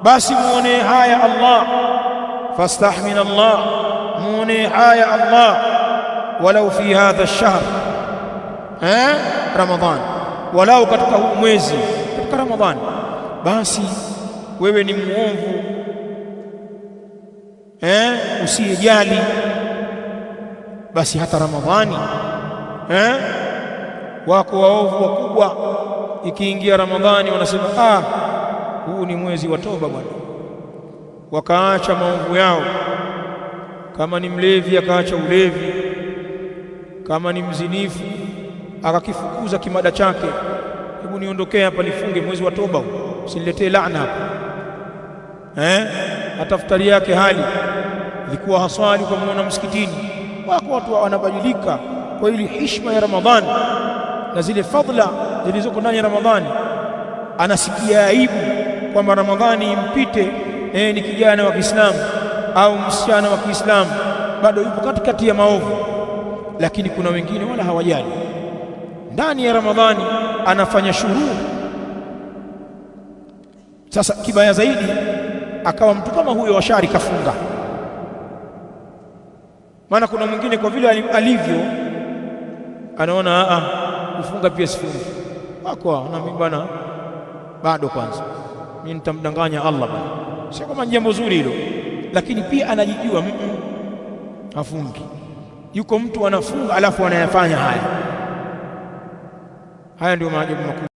basi muone haya Allah, fastahmin Allah, muone haya Allah, walau fi hadha ash-shahr Ramadhan, walau katika huu mwezi, katika Ramadhani. Basi wewe ni muovu usiyejali, basi hata Ramadhani wako waovu wakubwa, ikiingia Ramadhani wanasema huu ni mwezi wa toba bwana, wakaacha maovu yao. Kama ni mlevi akaacha ulevi, kama ni mzinifu akakifukuza kimada chake, hebu niondokee hapa nifunge mwezi wa toba, usiniletee laana hapa. Hata futari yake hali ilikuwa haswali kwa muona msikitini. Wako watu wanabadilika kwa ili heshima ya Ramadhani na zile fadhila zilizoko ndani ya Ramadhani. Anasikia aibu kwamba Ramadhani impite, ni kijana wa Kiislamu au msichana wa Kiislamu bado yupo katikati ya maovu. Lakini kuna wengine wala hawajali, ndani ya Ramadhani anafanya shughuli. Sasa kibaya zaidi akawa mtu kama huyo washari kafunga. Maana kuna mwingine kwa vile alivyo anaona kufunga pia sifungi, wako na mimi bwana bado, kwanza mimi nitamdanganya Allah bwana. Sio kama jambo zuri hilo, lakini pia anajijua afungi. Yuko mtu anafunga alafu anayafanya haya ndio maajabu makubwa.